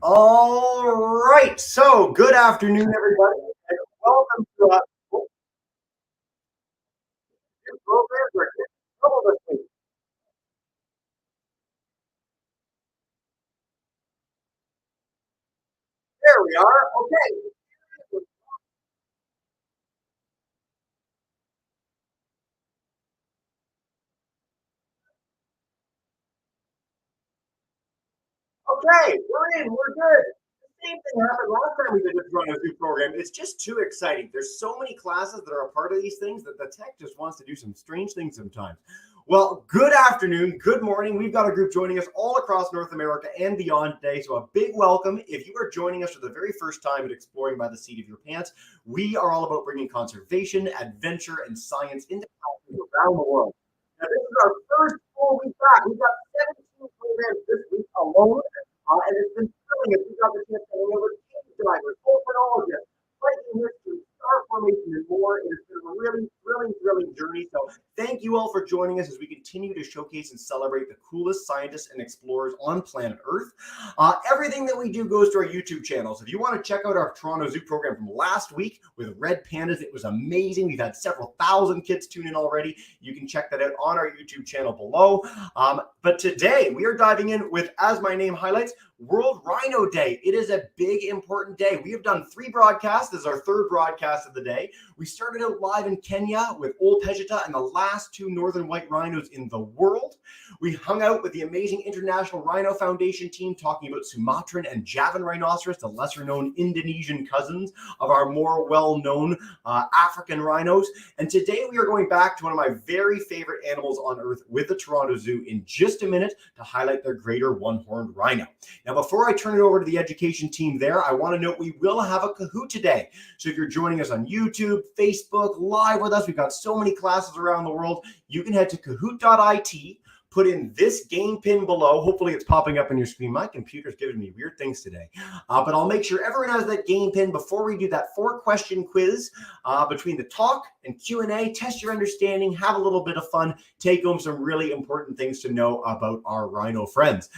All right. So, good afternoon, everybody, and welcome to new program. We're getting in trouble this week. There we are. Okay. Okay. We're in. We're good. The same thing happened last time we did this Run Zoo program. It's just too exciting. There's so many classes that are a part of these things that the tech just wants to do some strange things sometimes. Well, good afternoon, good morning. We've got a group joining us all across North America and beyond today. So, a big welcome. If you are joining us for the very first time at Exploring by the Seat of Your Pants, we are all about bringing conservation, adventure, and science into classes around the world. Now, this is our first full week back. We've got 17 programs this week alone, and it's been thrilling as we got the chance to hang out with cave divers, ornithologists, hiking history, star formation, and more. It has been a really thrilling journey. So thank you all for joining us as we continue to showcase and celebrate the coolest scientists and explorers on planet Earth. Everything that we do goes to our YouTube channel. So if you want to check out our Toronto Zoo program from last week with red pandas, it was amazing. We've had several thousand kids tune in already. You can check that out on our YouTube channel below. But today we are diving in with, as my name highlights, World Rhino Day. It is a big, important day. We have done 3 broadcasts. This is our 3rd broadcast of the day. We started out live in Kenya with Old Pejeta and the last 2 northern white rhinos in the world. We hung out with the amazing International Rhino Foundation team talking about Sumatran and Javan rhinoceros, the lesser known Indonesian cousins of our more well-known African rhinos. And today we are going back to one of my very favorite animals on Earth with the Toronto Zoo in just a minute to highlight their Greater One-horned Rhino. Now, before I turn it over to the education team there, I want to note we will have a Kahoot today. So if you're joining us on YouTube, Facebook, live with us, we've got so many classes around the world. You can head to kahoot.it, put in this game pin below. Hopefully it's popping up on your screen. My computer's giving me weird things today. But I'll make sure everyone has that game pin before we do that 4-question quiz between the talk and Q&A. Test your understanding, have a little bit of fun, take home some really important things to know about our rhino friends.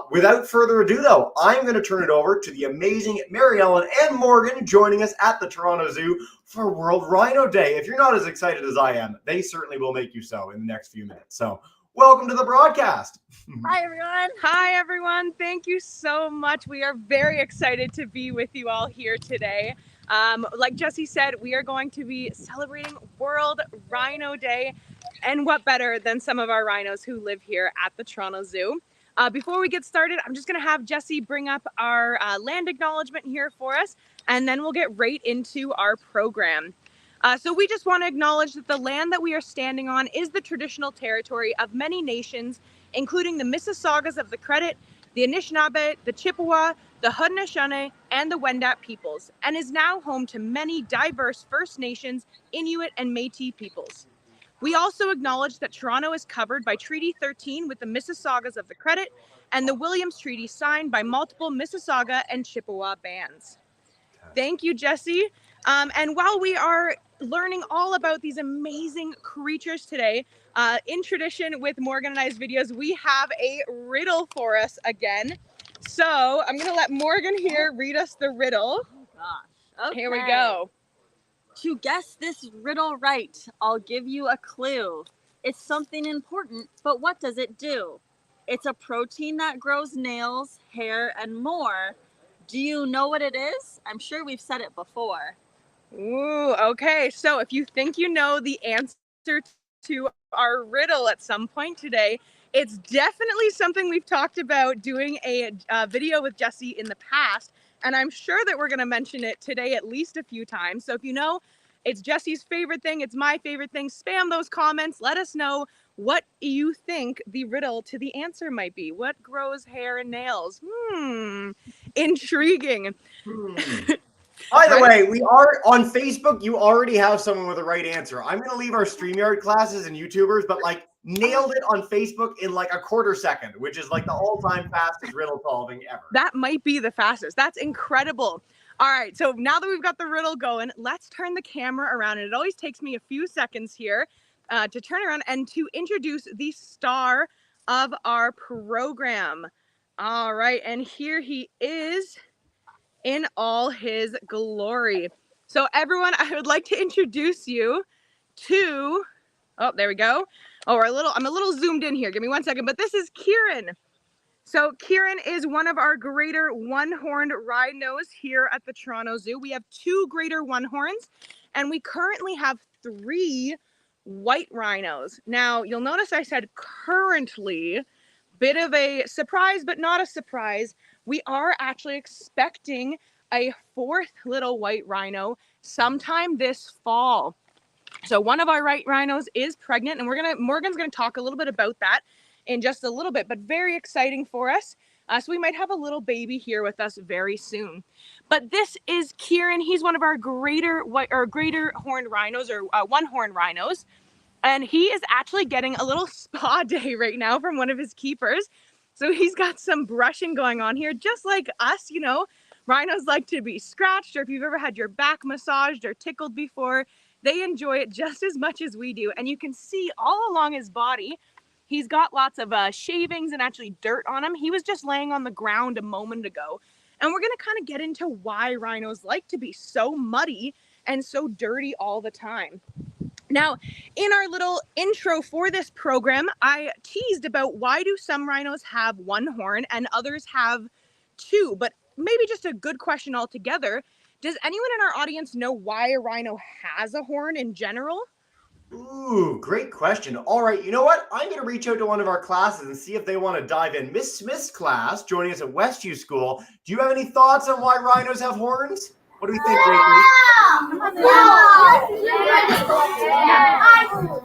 Without further ado, though, I'm going to turn it over to the amazing Mary Ellen and Morgan joining us at the Toronto Zoo for World Rhino Day. If you're not as excited as I am, they certainly will make you so in the next few minutes. So welcome to the broadcast. Hi, everyone. Hi, everyone. Thank you so much. We are very excited to be with you all here today. Like Jesse said, we are going to be celebrating World Rhino Day. And what better than some of our rhinos who live here at the Toronto Zoo? Before we get started, I'm just going to have Jesse bring up our land acknowledgement here for us, and then we'll get right into our program. So we just want to acknowledge that the land that we are standing on is the traditional territory of many nations, including the Mississaugas of the Credit, the Anishinaabe, the Chippewa, the Haudenosaunee, and the Wendat peoples, and is now home to many diverse First Nations, Inuit, and Métis peoples. We also acknowledge that Toronto is covered by Treaty 13 with the Mississaugas of the Credit and the Williams Treaty signed by multiple Mississauga and Chippewa bands. Thank you, Jesse. And while we are learning all about these amazing creatures today, in tradition with Morgan and I's videos, we have a riddle for us again. So I'm going to let Morgan here read us the riddle. Oh, gosh. Okay. Here we go. To guess this riddle right, I'll give you a clue. It's something important, but what does it do? It's a protein that grows nails, hair, and more. Do you know what it is? I'm sure we've said it before. Ooh, okay. So if you think you know the answer to our riddle at some point today, it's definitely something we've talked about doing a video with Jesse in the past, and I'm sure that we're going to mention it today at least a few times. So if you know it's Jesse's favorite thing, it's my favorite thing, spam those comments. Let us know what you think the riddle to the answer might be. What grows hair and nails? Intriguing. By the way, we are on Facebook. You already have someone with the right answer. I'm going to leave our StreamYard classes and YouTubers, but like nailed it on Facebook in like a quarter second, which is like the all-time fastest riddle solving ever. That might be the fastest. That's incredible. All right, so now that we've got the riddle going, let's turn the camera around. And it always takes me a few seconds here to turn around and to introduce the star of our program. All right, and here he is in all his glory. So everyone, I would like to introduce you to, oh, there we go. Oh, I'm a little zoomed in here. Give me 1 second, but this is Kieran. So Kieran is one of our Greater One-horned Rhinos here at the Toronto Zoo. We have 2 Greater One-horns, and we currently have 3 white rhinos. Now, you'll notice I said currently, bit of a surprise, but not a surprise. We are actually expecting a 4th little white rhino sometime this fall. So one of our white rhinos is pregnant, and Morgan's gonna talk a little bit about that in just a little bit, but very exciting for us. So we might have a little baby here with us very soon. But this is Kieran. He's one of our greater horned rhinos, or one-horned rhinos. And he is actually getting a little spa day right now from one of his keepers. So he's got some brushing going on here, just like us, you know. Rhinos like to be scratched, or if you've ever had your back massaged or tickled before, they enjoy it just as much as we do. And you can see all along his body, he's got lots of shavings and actually dirt on him. He was just laying on the ground a moment ago. And we're gonna kind of get into why rhinos like to be so muddy and so dirty all the time. Now, in our little intro for this program, I teased about why do some rhinos have 1 horn and others have 2, but maybe just a good question altogether. Does anyone in our audience know why a rhino has a horn in general? Ooh, great question. All right, you know what? I'm going to reach out to one of our classes and see if they want to dive in. Miss Smith's class, joining us at Westview School. Do you have any thoughts on why rhinos have horns? What do we think, Gracie?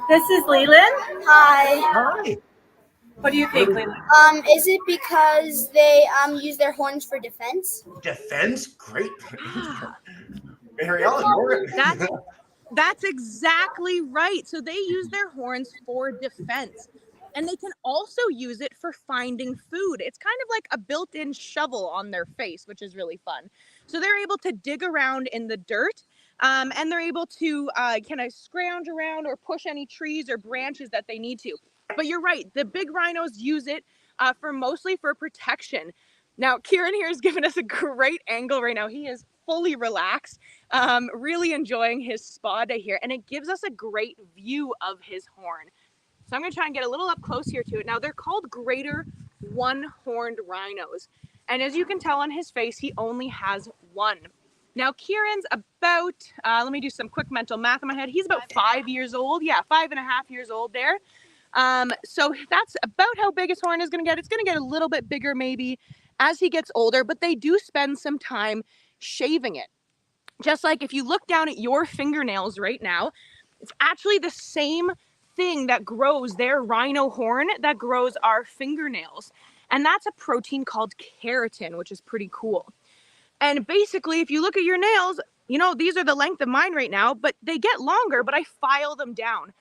This is Leland. Hi. Hi. What do you think, Leland? Is it because they use their horns for defense? Defense? Great. Mary Ellen, Morgan. That's exactly right. So they use their horns for defense, and they can also use it for finding food. It's kind of like a built-in shovel on their face, which is really fun. So they're able to dig around in the dirt, and they're able to kind of scrounge around or push any trees or branches that they need to. But you're right, the big rhinos use it mostly for protection. Now, Kieran here has given us a great angle right now. He is fully relaxed, really enjoying his spa day here, and it gives us a great view of his horn. So I'm gonna try and get a little up close here to it. Now, they're called Greater One-horned Rhinos. And as you can tell on his face, he only has 1. Now, Kieran's about, let me do some quick mental math in my head. He's about 5 years old. Yeah, 5.5 years old there. So that's about how big his horn is gonna get. It's gonna get a little bit bigger maybe as he gets older, but they do spend some time shaving it. Just like if you look down at your fingernails right now, it's actually the same thing that grows their rhino horn that grows our fingernails. And that's a protein called keratin, which is pretty cool. And basically, if you look at your nails, you know, these are the length of mine right now, but they get longer, but I file them down.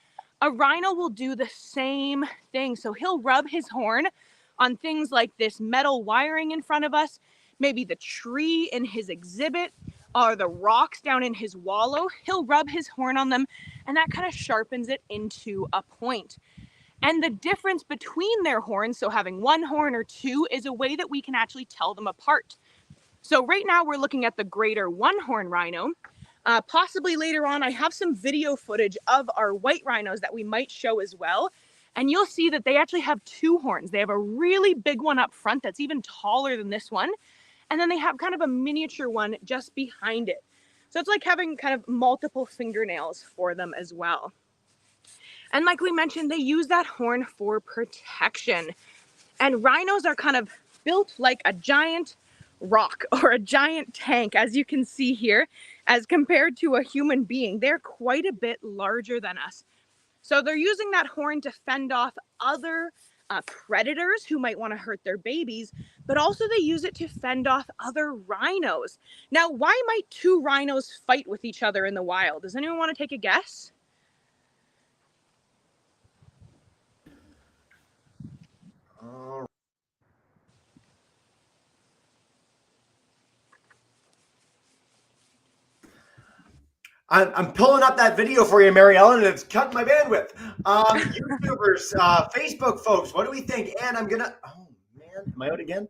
A rhino will do the same thing. So he'll rub his horn on things like this metal wiring in front of us, maybe the tree in his exhibit, or the rocks down in his wallow. He'll rub his horn on them, and that kind of sharpens it into a point. And the difference between their horns, so having 1 horn or 2, is a way that we can actually tell them apart. So right now we're looking at the Greater One-horned Rhino. Possibly later on, I have some video footage of our white rhinos that we might show as well. And you'll see that they actually have 2 horns. They have a really big one up front that's even taller than this one. And then they have kind of a miniature one just behind it. So it's like having kind of multiple fingernails for them as well. And like we mentioned, they use that horn for protection. And rhinos are kind of built like a giant rock or a giant tank, as you can see here, as compared to a human being. They're quite a bit larger than us. So they're using that horn to fend off other predators who might want to hurt their babies, but also they use it to fend off other rhinos. Now, why might 2 rhinos fight with each other in the wild? Does anyone want to take a guess? I'm pulling up that video for you, Mary Ellen, and it's cutting my bandwidth. YouTubers, Facebook folks, what do we think? And I'm gonna, oh man, am I out again?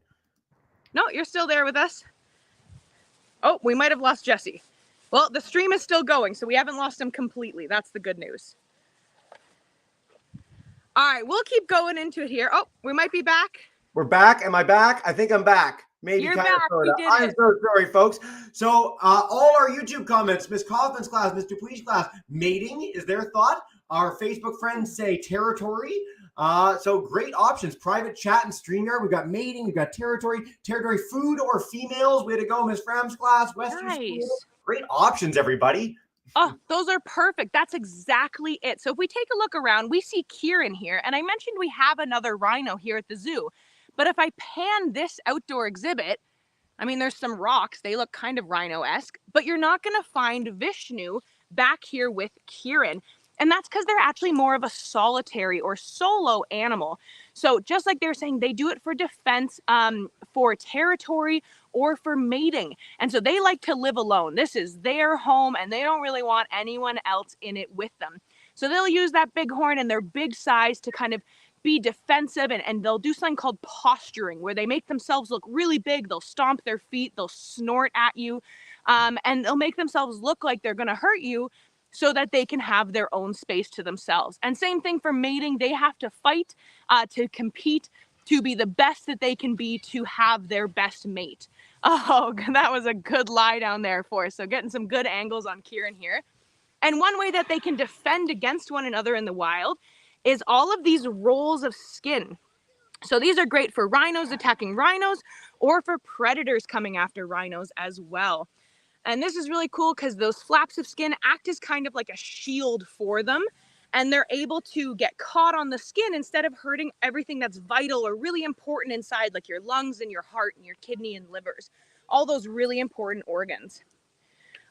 No, you're still there with us. Oh, we might have lost Jesse. Well, the stream is still going, so we haven't lost him completely. That's the good news. All right, we'll keep going into it here. Oh, we might be back. We're back. Am I back? I think I'm back. Maybe You're kind back. of We sorta. did I'm it. so sorry, folks. So all our YouTube comments, Miss Kaufman's class, Miss Dupuy's class, mating is their thought. Our Facebook friends say territory. So great options. Private chat and StreamYard. We've got mating. We've got territory. Territory, food or females. Way to go, Miss Fram's class. Western School. Nice. Great options, everybody. Oh, those are perfect. That's exactly it. So if we take a look around, we see Kieran here. And I mentioned we have another rhino here at the zoo. But if I pan this outdoor exhibit, I mean, there's some rocks. They look kind of rhino-esque. But you're not going to find Vishnu back here with Kieran. And that's because they're actually more of a solitary or solo animal. So just like they're saying, they do it for defense, for territory, or for mating. And so they like to live alone. This is their home and they don't really want anyone else in it with them. So they'll use that big horn and their big size to kind of be defensive, and they'll do something called posturing, where they make themselves look really big. They'll stomp their feet, they'll snort at you, and they'll make themselves look like they're going to hurt you so that they can have their own space to themselves. And same thing for mating. They have to fight, to compete, to be the best that they can be, to have their best mate. Oh, that was a good lie down there for us. So getting some good angles on Kieran here. And one way that they can defend against one another in the wild is all of these rolls of skin. So these are great for rhinos attacking rhinos, or for predators coming after rhinos as well. And this is really cool because those flaps of skin act as kind of like a shield for them. And they're able to get caught on the skin instead of hurting everything that's vital or really important inside, like your lungs and your heart and your kidney and livers, all those really important organs.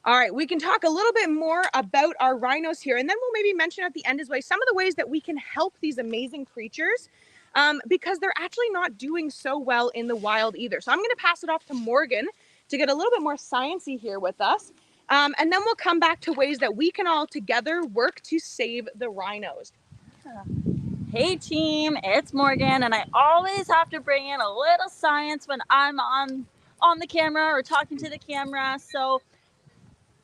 All right, we can talk a little bit more about our rhinos here, and then we'll maybe mention at the end as well some of the ways that we can help these amazing creatures, because they're actually not doing so well in the wild either. So I'm going to pass it off to Morgan to get a little bit more sciencey here with us, and then we'll come back to ways that we can all together work to save the rhinos. Hey team, it's Morgan, and I always have to bring in a little science when I'm on the camera or talking to the camera. So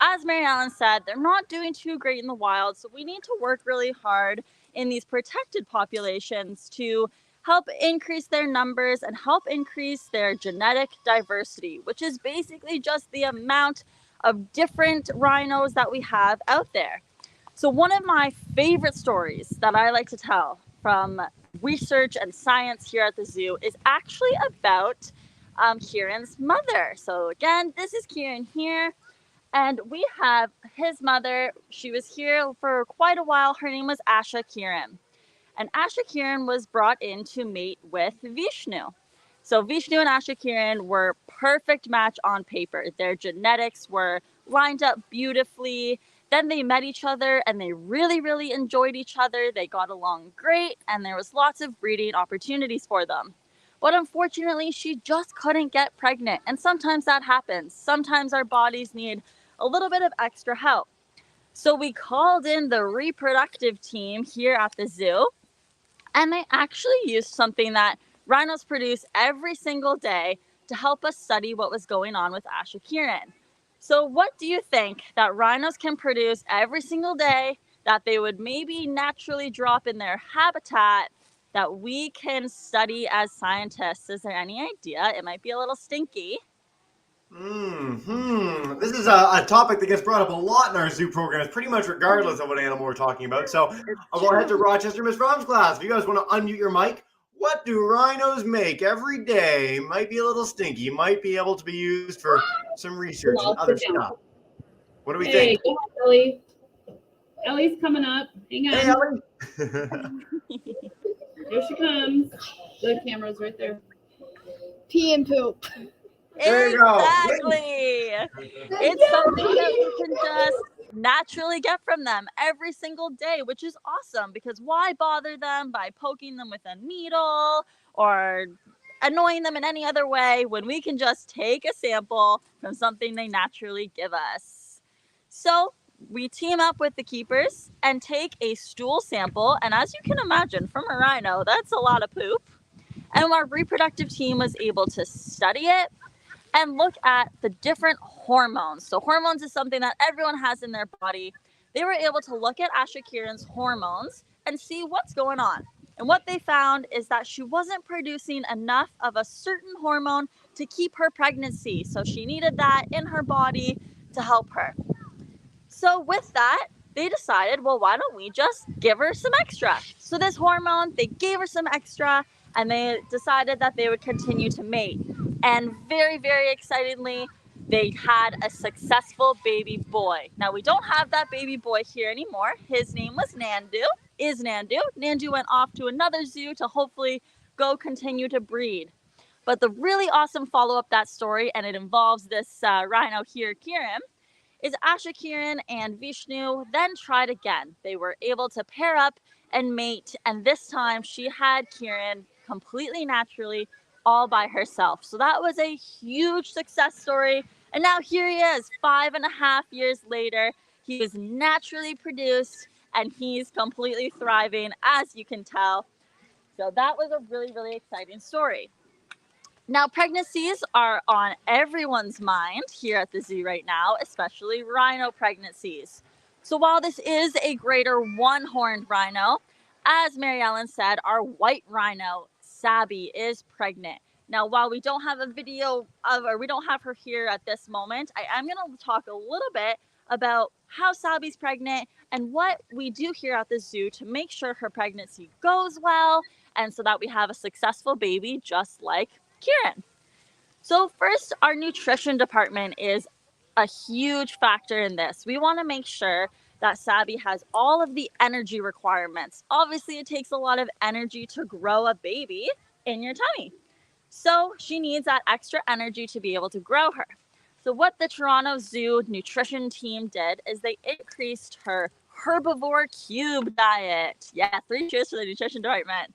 as Mary Ellen said, they're not doing too great in the wild, so we need to work really hard in these protected populations to help increase their numbers and help increase their genetic diversity, which is basically just the amount of different rhinos that we have out there. So one of my favorite stories that I like to tell from research and science here at the zoo is actually about Kieran's mother. So again, this is Kieran here. And we have his mother. She was here for quite a while. Her name was Asha Kieran. And Asha Kieran was brought in to mate with Vishnu. So Vishnu and Asha Kieran were perfect match on paper. Their genetics were lined up beautifully. Then they met each other and they really, really enjoyed each other. They got along great and there was lots of breeding opportunities for them. But unfortunately, she just couldn't get pregnant. And sometimes that happens. Sometimes our bodies need a little bit of extra help. So we called in the reproductive team here at the zoo, and they actually used something that rhinos produce every single day to help us study what was going on with Asha Kieran. So what do you think that rhinos can produce every single day that they would maybe naturally drop in their habitat that we can study as scientists? Is there any idea? It might be a little stinky. This is a topic that gets brought up a lot in our zoo programs, pretty much regardless of what animal we're talking about. So I'll go ahead to Rochester, Miss Rom's class. If you guys want to unmute your mic, what do rhinos make every day? Might be a little stinky. Might be able to be used for some research and other stuff. What do we think? Come on, Ellie. Ellie's coming up. Hang on. Hey, Ellie. Here she comes. The camera's right there. Pee and poop. There you go. Exactly. It's something that we can just naturally get from them every single day, which is awesome, because why bother them by poking them with a needle or annoying them in any other way when we can just take a sample from something they naturally give us? So we team up with the keepers and take a stool sample, and as you can imagine, from a rhino, that's a lot of poop. And our reproductive team was able to study it and look at the different hormones. So hormones is something that everyone has in their body. They were able to look at Asha Kieran's hormones and see what's going on. And what they found is that she wasn't producing enough of a certain hormone to keep her pregnancy. So she needed that in her body to help her. So with that, they decided, well, why don't we just give her some extra? So this hormone, they gave her some extra, and they decided that they would continue to mate. And very, very excitingly, they had a successful baby boy. Now, we don't have that baby boy here anymore. His name was Nandu, is Nandu. Nandu went off to another zoo to hopefully go continue to breed. But the really awesome follow-up that story, and it involves this rhino here, Kieran, is Asha Kieran and Vishnu then tried again. They were able to pair up and mate, and this time she had Kieran completely naturally all by herself. So that was a huge success story. And now here he is, 5.5 years later. He was naturally produced and he's completely thriving, as you can tell. So that was a really, really exciting story. Now, pregnancies are on everyone's mind here at the zoo right now, especially rhino pregnancies. So while this is a Greater One-horned Rhino, as Mary Ellen said, our white rhino, Sabby, is pregnant. Now, while we don't have a video of, or we don't have her here at this moment, I am going to talk a little bit about how Sabby's pregnant and what we do here at the zoo to make sure her pregnancy goes well and so that we have a successful baby just like Kieran. So first, our nutrition department is a huge factor in this. We want to make sure that Sabby has all of the energy requirements. Obviously, it takes a lot of energy to grow a baby in your tummy. So she needs that extra energy to be able to grow her. So what the Toronto Zoo nutrition team did is they increased her herbivore cube diet. Yeah, 3 cheers for the nutrition department.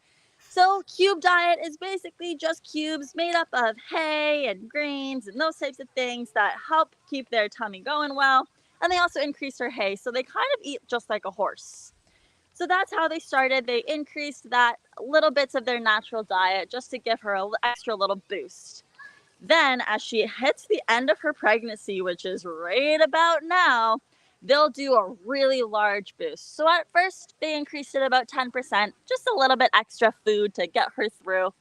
So cube diet is basically just cubes made up of hay and grains and those types of things that help keep their tummy going well. And they also increase her hay, so they kind of eat just like a horse. So that's how they started. They increased that little bits of their natural diet just to give her an extra little boost. Then as she hits the end of her pregnancy, which is right about now, they'll do a really large boost. So at first they increased it about 10%, just a little bit extra food to get her through.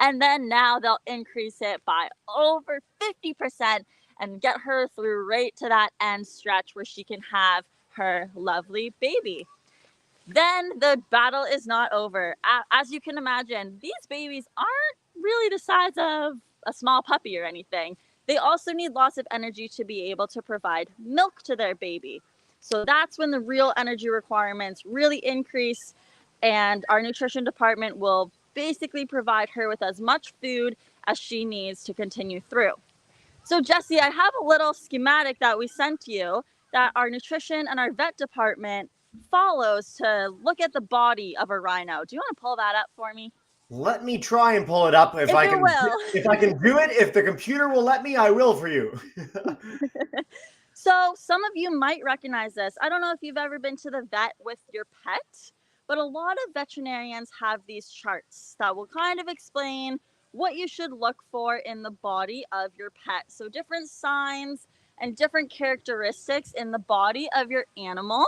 And then now they'll increase it by over 50% and get her through right to that end stretch where she can have her lovely baby. Then the battle is not over. As you can imagine, these babies aren't really the size of a small puppy or anything. They also need lots of energy to be able to provide milk to their baby. So that's when the real energy requirements really increase, and our nutrition department will basically provide her with as much food as she needs to continue through. So Jessie, I have a little schematic that we sent you that our nutrition and our vet department follows to look at the body of a rhino. Do you want to pull that up for me? Let me try and pull it up if I can. If I can do it, if the computer will let me, I will for you. So some of you might recognize this. I don't know if you've ever been to the vet with your pet, but a lot of veterinarians have these charts that will kind of explain what you should look for in the body of your pet. So different signs and different characteristics in the body of your animal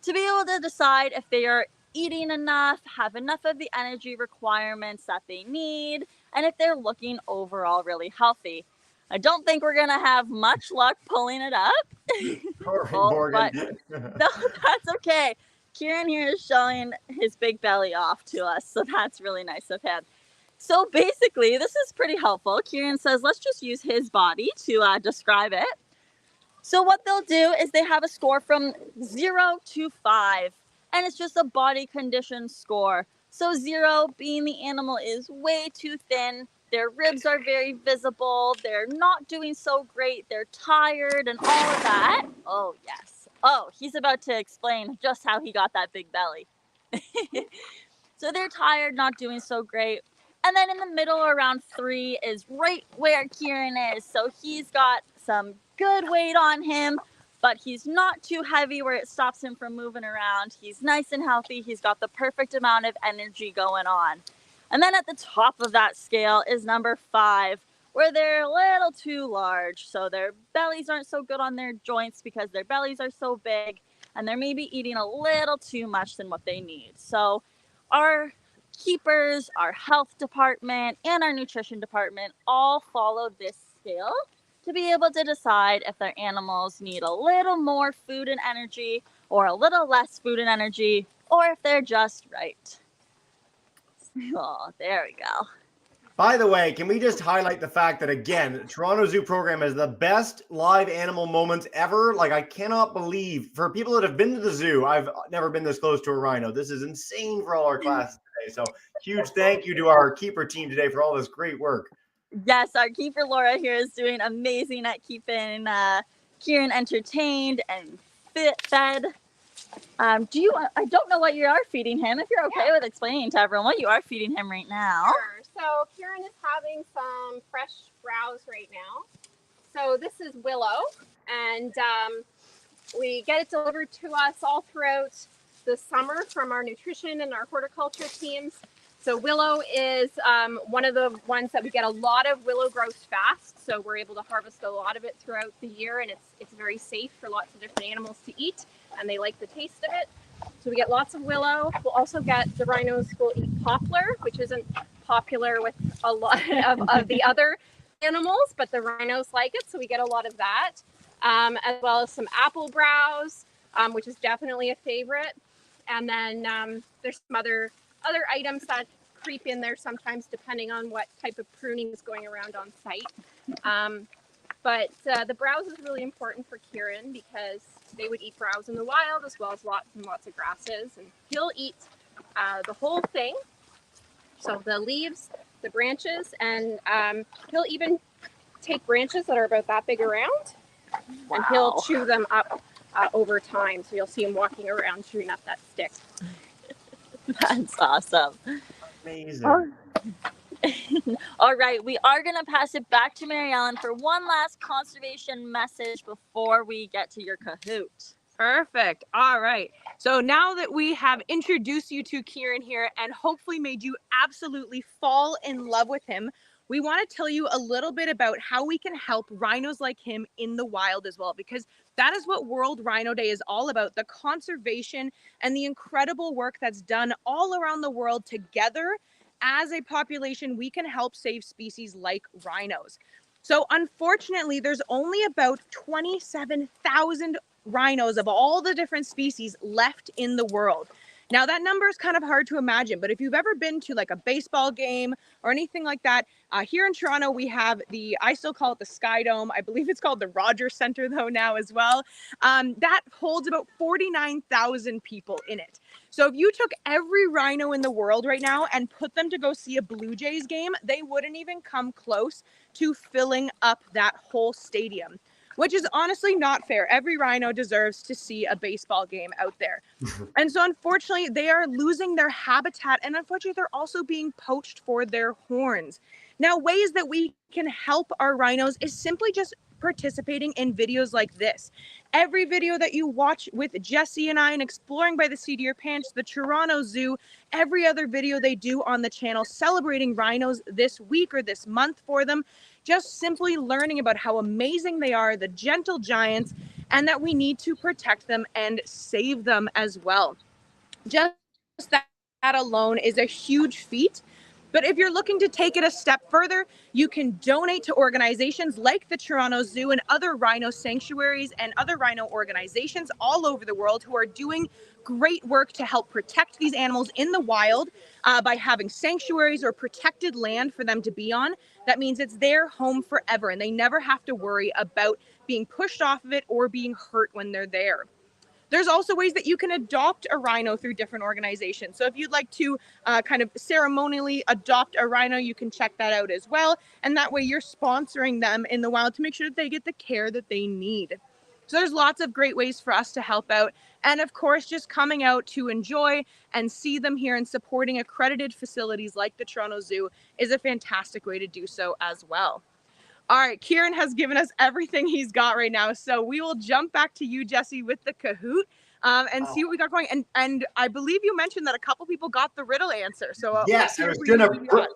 to be able to decide if they are eating enough, have enough of the energy requirements that they need, and if they're looking overall really healthy. I don't think we're gonna have much luck pulling it up. But no, that's okay. Kieran here is showing his big belly off to us, so that's really nice of him. So basically, this is pretty helpful. Kieran says, let's just use his body to describe it. So what they'll do is they have a score from 0 to 5, and it's just a body condition score. So 0 being the animal is way too thin, their ribs are very visible, they're not doing so great, they're tired and all of that. Oh, yes. Oh, he's about to explain just how he got that big belly. So they're tired, not doing so great. And then in the middle around 3 is right where Kieran is. So he's got some good weight on him, but he's not too heavy where it stops him from moving around. He's nice and healthy. He's got the perfect amount of energy going on. And then at the top of that scale is number 5, where they're a little too large. So their bellies aren't so good on their joints because their bellies are so big, and they're maybe eating a little too much than what they need. So our keepers, our health department, and our nutrition department all follow this scale to be able to decide if their animals need a little more food and energy or a little less food and energy, or if they're just right. Oh, there we go. By the way, can we just highlight the fact that, again, the Toronto Zoo program has the best live animal moments ever? Like, I cannot believe, for people that have been to the zoo, I've never been this close to a rhino. This is insane for all our classes today. So huge thank you to our keeper team today for all this great work. Yes, our keeper Laura here is doing amazing at keeping Kieran entertained and fed. I don't know what you are feeding him. If you're okay with explaining to everyone what you are feeding him right now. Sure. So Kieran is having some fresh browse right now. So this is Willow, and we get it delivered to us all throughout the summer from our nutrition and our horticulture teams. So Willow is one of the ones that we get a lot of. Willow grows fast, so we're able to harvest a lot of it throughout the year, and it's very safe for lots of different animals to eat, and they like the taste of it. So we get lots of Willow. We'll also get the rhinos will eat poplar, which isn't popular with a lot of the other animals, but the rhinos like it, so we get a lot of that, as well as some apple browse, which is definitely a favorite. And then there's some other items that creep in there sometimes depending on what type of pruning is going around on site. But the browse is really important for Kieran because they would eat browse in the wild as well as lots and lots of grasses, and he'll eat the whole thing. So the leaves, the branches, and he'll even take branches that are about that big around, and he'll chew them up over time. So you'll see him walking around chewing up that stick. That's awesome. Amazing. All right, we are going to pass it back to Mary Ellen for one last conservation message before we get to your Kahoot. Perfect. All right. So now that we have introduced you to Kieran here and hopefully made you absolutely fall in love with him, we want to tell you a little bit about how we can help rhinos like him in the wild as well, because that is what World Rhino Day is all about, the conservation and the incredible work that's done all around the world together. As a population, we can help save species like rhinos. So unfortunately, there's only about 27,000 rhinos of all the different species left in the world. Now that number is kind of hard to imagine, but if you've ever been to like a baseball game or anything like that, here in Toronto, we have I still call it the Sky Dome. I believe it's called the Rogers Center though now as well. That holds about 49,000 people in it. So if you took every rhino in the world right now and put them to go see a Blue Jays game, they wouldn't even come close to filling up that whole stadium, which is honestly not fair. Every rhino deserves to see a baseball game out there. And so unfortunately, they are losing their habitat, and unfortunately, they're also being poached for their horns. Now, ways that we can help our rhinos is simply just participating in videos like this. Every video that you watch with Jesse and I and Exploring by the Seat of Your Pants, the Toronto Zoo, every other video they do on the channel celebrating rhinos this week or this month for them, just simply learning about how amazing they are, the gentle giants, and that we need to protect them and save them as well. Just that alone is a huge feat. But if you're looking to take it a step further, you can donate to organizations like the Toronto Zoo and other rhino sanctuaries and other rhino organizations all over the world who are doing great work to help protect these animals in the wild by having sanctuaries or protected land for them to be on. That means it's their home forever and they never have to worry about being pushed off of it or being hurt when they're there. There's also ways that you can adopt a rhino through different organizations. So if you'd like to kind of ceremonially adopt a rhino, you can check that out as well. And that way you're sponsoring them in the wild to make sure that they get the care that they need. So there's lots of great ways for us to help out. And of course, just coming out to enjoy and see them here and supporting accredited facilities like the Toronto Zoo is a fantastic way to do so as well. All right, Kieran has given us everything he's got right now. So we will jump back to you, Jesse, with the Kahoot. and see what we got going. And I believe you mentioned that a couple people got the riddle answer. So yes, let's I hear was who you got.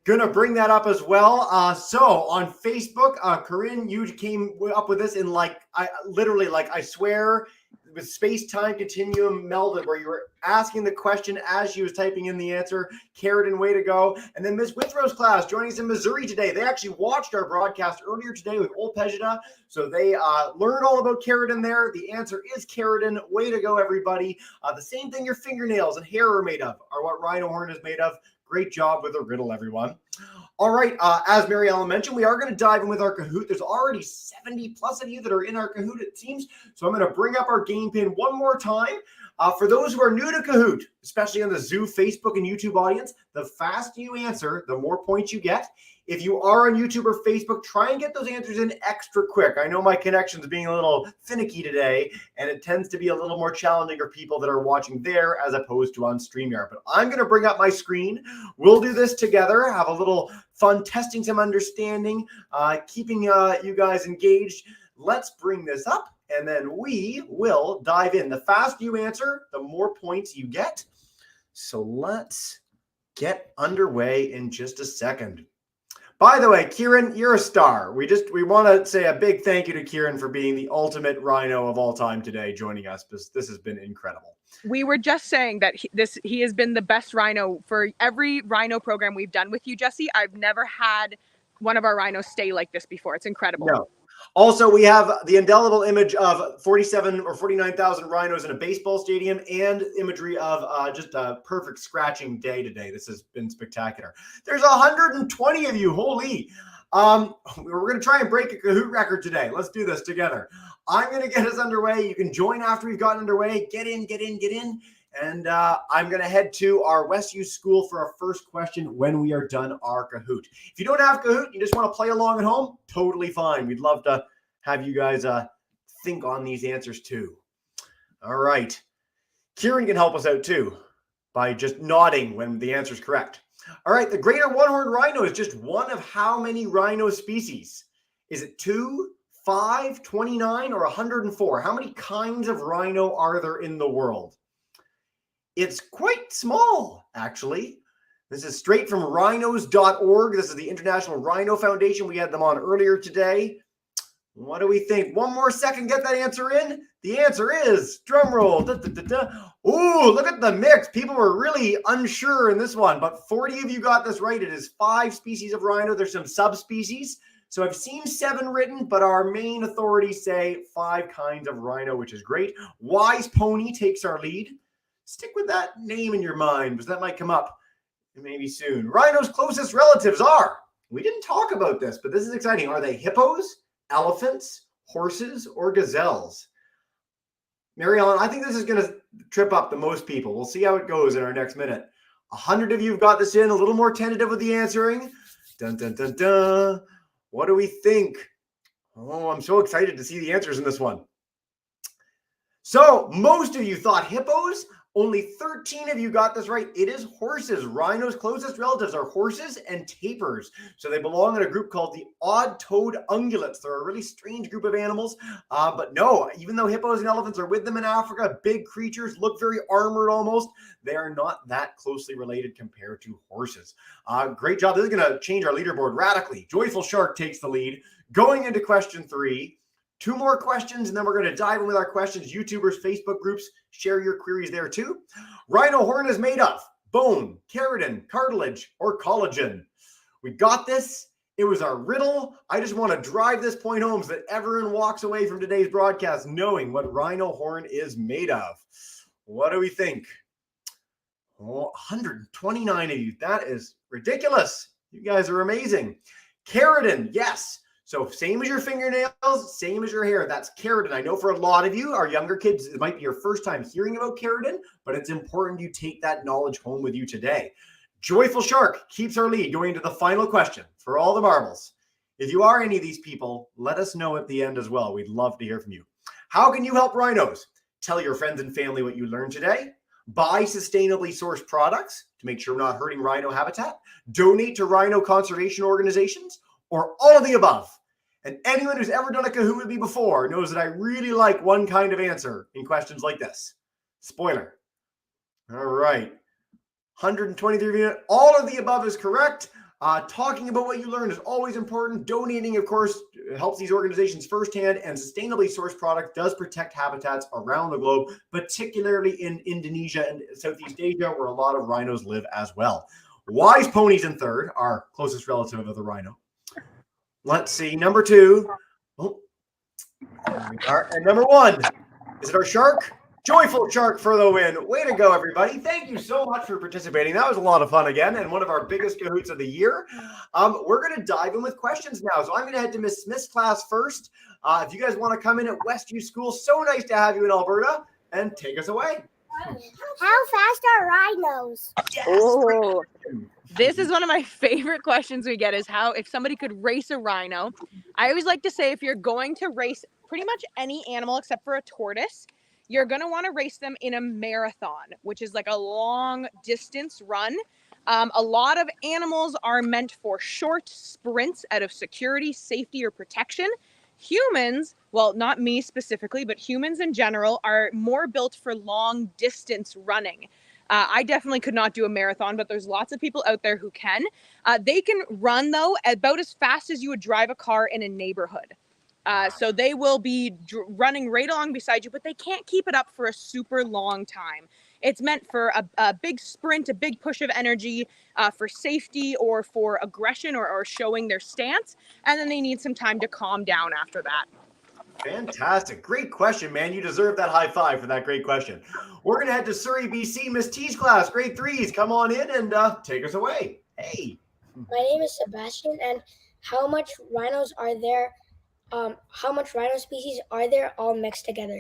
gonna bring that up as well. So on Facebook, Corinne, you came up with this in I swear, with space-time continuum melded, where you were asking the question as she was typing in the answer. Carradine, way to go. And then Miss Withrow's class joining us in Missouri today. They actually watched our broadcast earlier today with Old Pejida, so they learned all about Carradine there. The answer is Carradine. Way to go, everybody. The same thing your fingernails and hair are made of, are what rhino horn is made of. Great job with the riddle, everyone. All right, as Mary Ellen mentioned, we are going to dive in with our Kahoot. There's already 70 plus of you that are in our Kahoot, it seems. So I'm going to bring up our game pin one more time. For those who are new to Kahoot, especially on the Zoo, Facebook, and YouTube audience, the faster you answer, the more points you get. If you are on YouTube or Facebook, try and get those answers in extra quick. I know my connection's being a little finicky today, and it tends to be a little more challenging for people that are watching there as opposed to on StreamYard. But I'm going to bring up my screen. We'll do this together, have a little fun, testing some understanding, keeping you guys engaged. Let's bring this up, and then we will dive in. The faster you answer, the more points you get. So let's get underway in just a second. By the way, Kieran, you're a star. We want to say a big thank you to Kieran for being the ultimate rhino of all time today, joining us. This has been incredible. We were just saying that he has been the best rhino for every rhino program we've done with you, Jesse. I've never had one of our rhinos stay like this before. It's incredible. No. Also, we have the indelible image of 47 or 49,000 rhinos in a baseball stadium and imagery of just a perfect scratching day today. This has been spectacular. There's 120 of you. Holy. We're going to try and break a Kahoot record today. Let's do this together. I'm going to get us underway. You can join after we've gotten underway. Get in. And I'm going to head to our Westview School for our first question when we are done our Kahoot. If you don't have Kahoot, you just want to play along at home, totally fine. We'd love to have you guys think on these answers too. All right. Kieran can help us out too by just nodding when the answer is correct. All right. The Greater One-horned Rhino is just one of how many rhino species? Is it 2, 5, 29, or 104? How many kinds of rhino are there in the world? It's quite small, actually. This is straight from rhinos.org. This is the International Rhino Foundation. We had them on earlier today. What do we think? One more second, get that answer in. The answer is, drum roll. Ooh, look at the mix. People were really unsure in this one, but 40 of you got this right. It is 5 species of rhino. There's some subspecies. So I've seen 7 written, but our main authorities say 5 kinds of rhino, which is great. Wise Pony takes our lead. Stick with that name in your mind, because that might come up maybe soon. Rhino's closest relatives are, we didn't talk about this, but this is exciting. Are they hippos, elephants, horses, or gazelles? Mary Ellen, I think this is going to trip up the most people. We'll see how it goes in our next minute. 100 of you have got this in, a little more tentative with the answering. Dun, dun, dun, dun. What do we think? Oh, I'm so excited to see the answers in this one. So most of you thought hippos. Only 13 of you got this right. It is horses. Rhino's closest relatives are horses and tapirs. So they belong in a group called the odd-toed ungulates. They're a really strange group of animals. But no, even though hippos and elephants are with them in Africa, big creatures, look very armored almost, they are not that closely related compared to horses. Great job. This is going to change our leaderboard radically. Joyful Shark takes the lead. Going into question 3. 2 more questions, and then we're going to dive in with our questions. YouTubers, Facebook groups, share your queries there too. Rhino horn is made of bone, keratin, cartilage, or collagen. We got this. It was our riddle. I just want to drive this point home so that everyone walks away from today's broadcast knowing what rhino horn is made of. What do we think? Oh, 129 of you. That is ridiculous. You guys are amazing. Keratin, yes. So same as your fingernails, same as your hair. That's keratin. I know for a lot of you, our younger kids, it might be your first time hearing about keratin, but it's important you take that knowledge home with you today. Joyful Shark keeps our lead going into the final question for all the marbles. If you are any of these people, let us know at the end as well. We'd love to hear from you. How can you help rhinos? Tell your friends and family what you learned today. Buy sustainably sourced products to make sure we're not hurting rhino habitat. Donate to rhino conservation organizations, or all of the above. And anyone who's ever done a Kahoot with me before knows that I really like one kind of answer in questions like this. Spoiler. All right. 123 minutes. All of the above is correct. Talking about what you learned is always important. Donating, of course, helps these organizations firsthand, and sustainably sourced product does protect habitats around the globe, particularly in Indonesia and Southeast Asia, where a lot of rhinos live as well. Wise ponies in third, our closest relative of the rhino. Let's see, number 2. Oh, there we are. And number 1, is it our shark? Joyful Shark for the win. Way to go, everybody. Thank you so much for participating. That was a lot of fun again, and one of our biggest cahoots of the year. We're going to dive in with questions now. So I'm going to head to Miss Smith's class first. If you guys want to come in at Westview School, so nice to have you in Alberta, and take us away. How fast are rhinos? Yes. Oh, this is one of my favorite questions we get, is how, if somebody could race a rhino. I always like to say, if you're going to race pretty much any animal except for a tortoise, you're going to want to race them in a marathon, which is like a long distance run. A lot of animals are meant for short sprints out of security, safety, or protection. Humans, well, not me specifically, but humans in general are more built for long distance running. I definitely could not do a marathon, but there's lots of people out there who can. They can run, though, about as fast as you would drive a car in a neighborhood. So they will be running right along beside you, but they can't keep it up for a super long time. It's meant for a big sprint, a big push of energy, for safety or for aggression or showing their stance. And then they need some time to calm down after that. Fantastic. Great question, man. You deserve that high five for that great question. We're going to head to Surrey, BC. Miss T's class, grade 3s. Come on in and take us away. Hey. My name is Sebastian, and how much rhinos are there? How much rhino species are there all mixed together?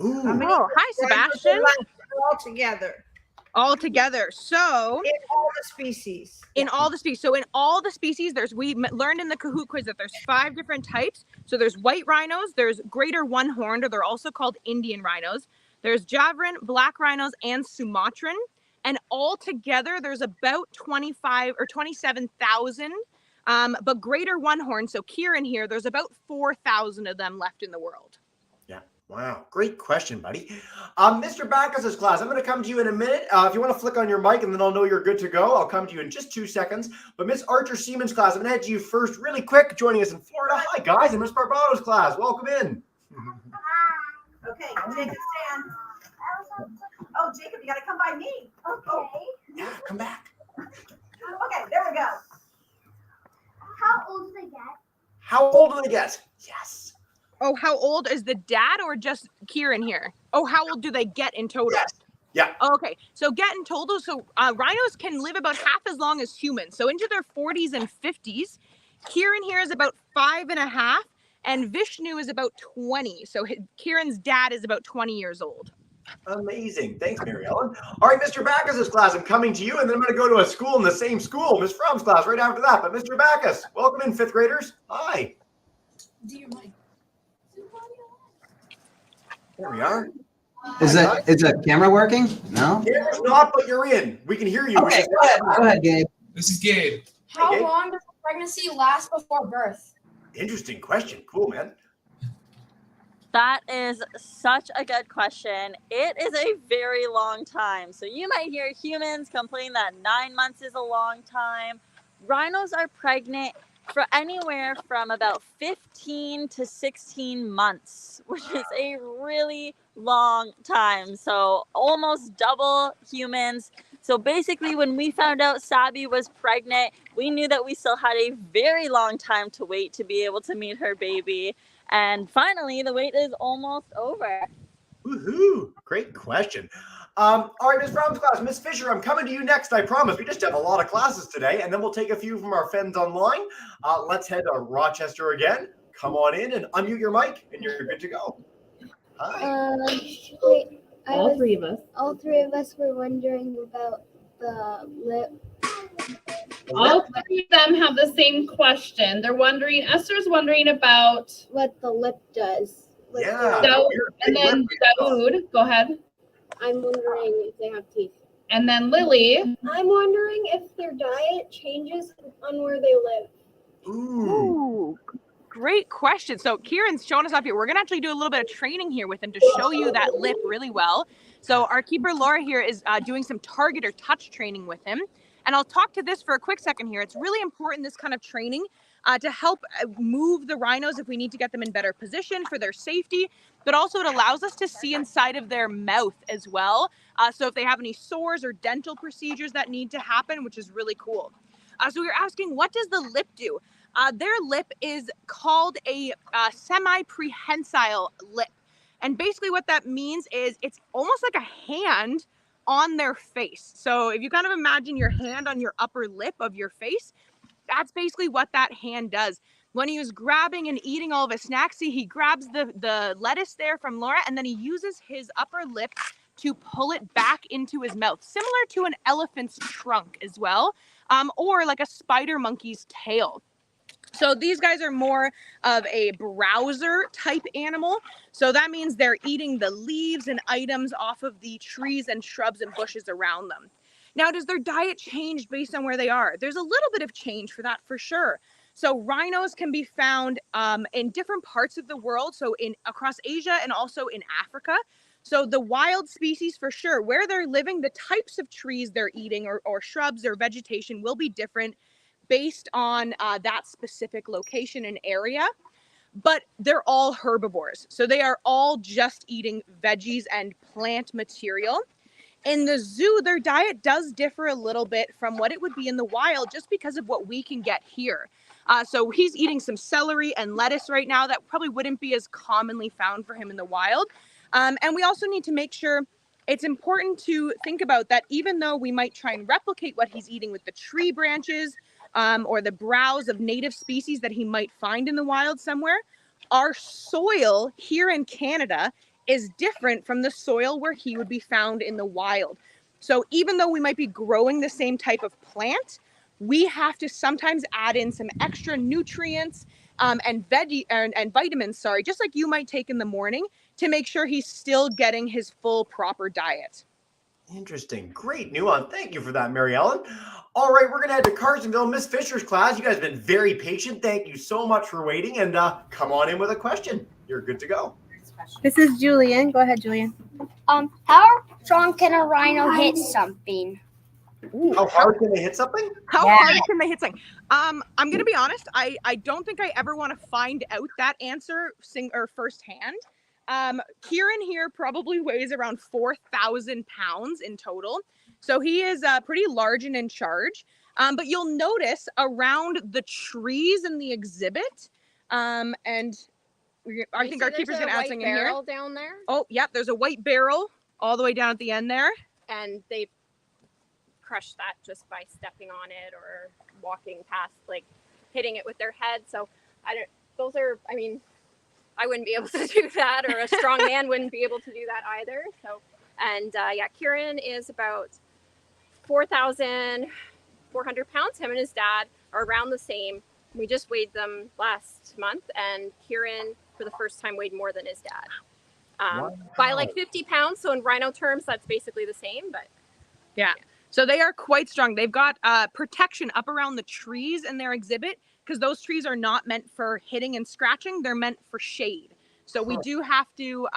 Ooh. Oh, hi, Sebastian. All together. All together. So In all the species. in all the species. So in all the species, we learned in the Kahoot quiz that there's 5 different types. So there's white rhinos, there's Greater One-horned, or they're also called Indian rhinos. There's Javelin, black rhinos, and Sumatran. And all together, there's about 25 or 27,000. But Greater One-horned, so Kieran here, there's about 4,000 of them left in the world. Yeah. Wow. Great question, buddy. Mr. Backus's class, I'm going to come to you in a minute. If you want to flick on your mic and then I'll know you're good to go, I'll come to you in just 2 seconds. But Miss Archer Siemens class, I'm going to head to you first really quick, joining us in Florida. Hi, guys. And Miss Barbato's class, welcome in. Okay, Jacob, stand. Oh, Jacob, you got to come by me. Okay. Yeah, come back. Okay, there we go. How old do they get? How old do they get? Yes. Oh, how old is the dad or just Kieran here? Oh, how old do they get in total? Yes. Yeah. Okay, so get in total. So rhinos can live about half as long as humans. So into their 40s and 50s. Kieran here is about 5.5, and Vishnu is about 20. So Kieran's dad is about 20 years old. Amazing. Thanks, Mary Ellen. All right, Mr. Backus's class, I'm coming to you, and then I'm going to go to a school in the same school, Miss Fromm's class, right after that. But Mr. Backus, welcome in, 5th graders. Hi. There we are. Is the camera working? No? Camera's not, but you're in. We can hear you. Okay, go ahead, Gabe. This is Gabe. How Gabe. long does pregnancy last before birth? Interesting question. Cool, man. That is such a good question. It is a very long time. So you might hear humans complain that 9 months is a long time. Rhinos are pregnant for anywhere from about 15 to 16 months, which is a really long time. So almost double humans. So basically, when we found out Sabby was pregnant, we knew that we still had a very long time to wait to be able to meet her baby. And finally, the wait is almost over. Woohoo! Great question. All right, Miss Brown's class, Miss Fisher, I'm coming to you next. I promise. We just have a lot of classes today, and then we'll take a few from our friends online. Let's head to Rochester again. Come on in and unmute your mic, and you're good to go. Hi. All three of us. All 3 of us were wondering about the lip. All three of them have the same question. They're wondering, Esther's wondering about What the lip does. Yeah. Daoud, You're a and big then lip reader. Daoud. Go ahead. I'm wondering if they have teeth. And then Lily. I'm wondering if their diet changes on where they live. Ooh. Great question. So Kieran's showing us up here. We're going to actually do a little bit of training here with him to show you that lip really well. So our keeper Laura here is doing some target or touch training with him. And I'll talk to this for a quick second here. It's really important, this kind of training, to help move the rhinos if we need to get them in better position for their safety, but also it allows us to see inside of their mouth as well. So if they have any sores or dental procedures that need to happen, which is really cool. So we were asking, what does the lip do? Their lip is called a semi-prehensile lip. And basically what that means is it's almost like a hand on their face. So if you kind of imagine your hand on your upper lip of your face, that's basically what that hand does. When he was grabbing and eating all of his snacks, see, he grabs the lettuce there from Laura, and then he uses his upper lip to pull it back into his mouth, similar to an elephant's trunk as well, or like a spider monkey's tail. So these guys are more of a browser type animal. So that means they're eating the leaves and items off of the trees and shrubs and bushes around them. Now, does their diet change based on where they are? There's a little bit of change for that for sure. So rhinos can be found in different parts of the world. So across Asia and also in Africa. So the wild species for sure, where they're living, the types of trees they're eating or shrubs or vegetation will be different based on that specific location and area, but they're all herbivores. So they are all just eating veggies and plant material. In the zoo, their diet does differ a little bit from what it would be in the wild just because of what we can get here. So he's eating some celery and lettuce right now that probably wouldn't be as commonly found for him in the wild. And we also need to make sure it's important to think about that even though we might try and replicate what he's eating with the tree branches, or the browse of native species that he might find in the wild somewhere, our soil here in Canada is different from the soil where he would be found in the wild. So even though we might be growing the same type of plant, we have to sometimes add in some extra nutrients and vitamins, just like you might take in the morning to make sure he's still getting his full proper diet. Interesting. Great nuance. Thank you for that, Mary Ellen. All right, we're going to head to Carsonville. Miss Fisher's class, you guys have been very patient. Thank you so much for waiting. And come on in with a question. You're good to go. This is Julian. Go ahead, Julian. How strong can a rhino hit something? Ooh, how hard can they hit something? How hard can they hit something? I'm going to be honest. I don't think I ever want to find out that answer firsthand. Kieran here probably weighs around 4,000 pounds in total. So he is pretty large and in charge. But you'll notice around the trees in the exhibit, and I think our keeper's going to add something in here. Barrel down there. Oh, yep. There's a white barrel all the way down at the end there. And they crush that just by stepping on it or walking past, like hitting it with their head. So I wouldn't be able to do that, or a strong man wouldn't be able to do that either. So, and Kieran is about 4,400 pounds. Him and his dad are around the same. We just weighed them last month, and Kieran, for the first time, weighed more than his dad by like 50 pounds. So in rhino terms, that's basically the same, but yeah. So they are quite strong. They've got protection up around the trees in their exhibit, because those trees are not meant for hitting and scratching. They're meant for shade. So we do have to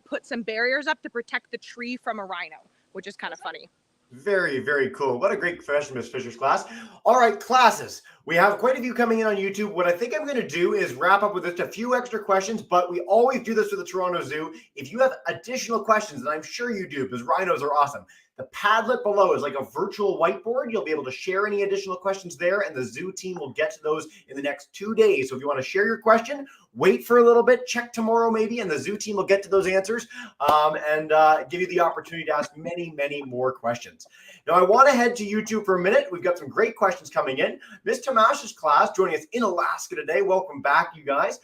put some barriers up to protect the tree from a rhino, which is kind of funny. Very, very cool. What a great profession, Miss Fisher's class. All right, classes. We have quite a few coming in on YouTube. What I think I'm going to do is wrap up with just a few extra questions, but we always do this with the Toronto Zoo. If you have additional questions, and I'm sure you do, because rhinos are awesome, the Padlet below is like a virtual whiteboard. You'll be able to share any additional questions there, and the zoo team will get to those in the next 2 days. So if you want to share your question, wait for a little bit, check tomorrow maybe, and the zoo team will get to those answers and give you the opportunity to ask many, many more questions. Now, I want to head to YouTube for a minute. We've got some great questions coming in. Miss Tamash's class joining us in Alaska today. Welcome back, you guys.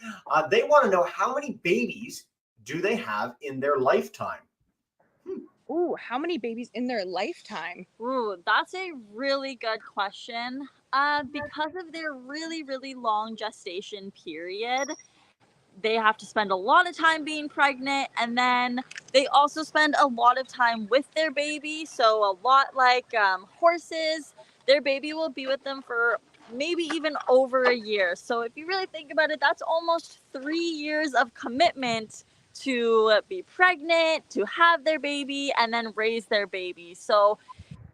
They want to know, how many babies do they have in their lifetime? Ooh, how many babies in their lifetime? Ooh, that's a really good question. Because of their really, really long gestation period, they have to spend a lot of time being pregnant, and then they also spend a lot of time with their baby. So a lot like horses, their baby will be with them for maybe even over a year. So if you really think about it, that's almost 3 years of commitment to be pregnant, to have their baby, and then raise their baby. So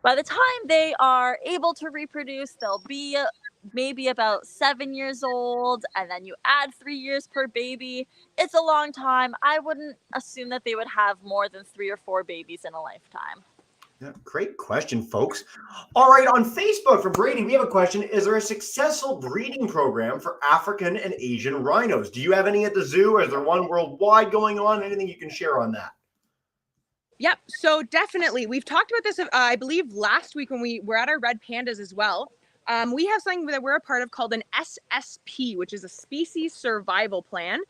by the time they are able to reproduce, they'll be maybe about 7 years old, and then you add 3 years per baby. It's a long time. I wouldn't assume that they would have more than 3 or 4 babies in a lifetime. Yeah, great question, folks. All right, on Facebook from Brady, we have a question. Is there a successful breeding program for African and Asian rhinos? Do you have any at the zoo? Is there one worldwide going on? Anything you can share on that? Yep. So definitely, we've talked about this, I believe, last week when we were at our red pandas as well. We have something that we're a part of called an SSP, which is a species survival plan.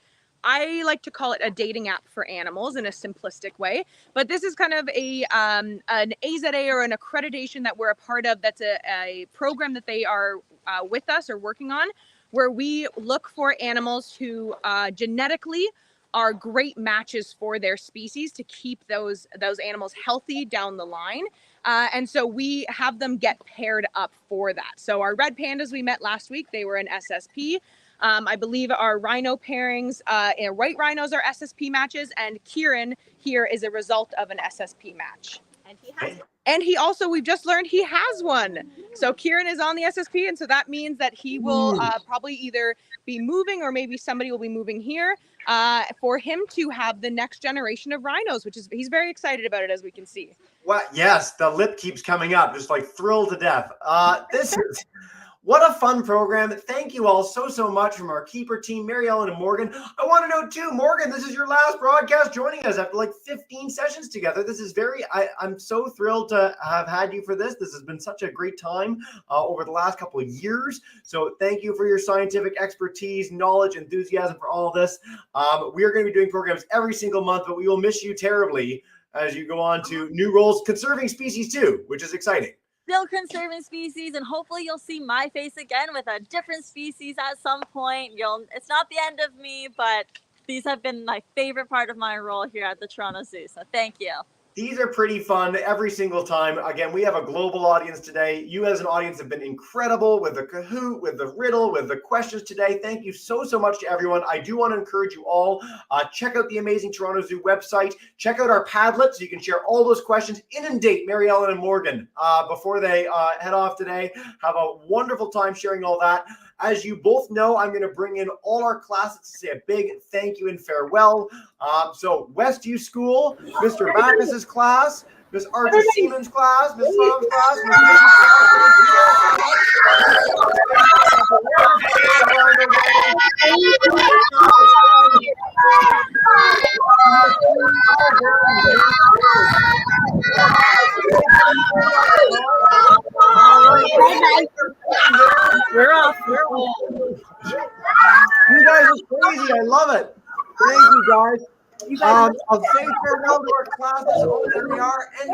I like to call it a dating app for animals in a simplistic way, but this is kind of an AZA or an accreditation that we're a part of. That's a program that they are with us or working on, where we look for animals who genetically are great matches for their species to keep those animals healthy down the line. And so we have them get paired up for that. So our red pandas we met last week, they were an SSP. I believe our rhino pairings, white rhinos are SSP matches, and Kieran here is a result of an SSP match. And he has And he also, we've just learned he has one. So Kieran is on the SSP, and so that means that he will probably either be moving or maybe somebody will be moving here for him to have the next generation of rhinos, which is, he's very excited about it, as we can see. Well, yes, the lip keeps coming up, just like thrilled to death. This is what a fun program. Thank you all so much from our keeper team, Mary Ellen and Morgan. I want to know too, Morgan, this is your last broadcast joining us after like 15 sessions together. This is I'm so thrilled to have had you for this. This has been such a great time over the last couple of years. So thank you for your scientific expertise, knowledge, enthusiasm for all of this. We are going to be doing programs every single month, but we will miss you terribly as you go on to new roles, conserving species too, which is exciting. Still conserving species, and hopefully you'll see my face again with a different species at some point. It's not the end of me, but these have been my favorite part of my role here at the Toronto Zoo. So thank you. These are pretty fun every single time. Again, we have a global audience today. You as an audience have been incredible with the Kahoot, with the riddle, with the questions today. Thank you so much to everyone. I do want to encourage you all, check out the amazing Toronto Zoo website. Check out our Padlet so you can share all those questions. Inundate Mary Ellen and Morgan before they head off today. Have a wonderful time sharing all that. As you both know, I'm going to bring in all our classes to say a big thank you and farewell. So Westview School, Mr. Backus's class, Miss Archer Siemens class, Miss Long's class, Miss We're off. You guys are crazy. I love it. Thank you, guys. I'll say farewell to our classes. Oh, there we are. And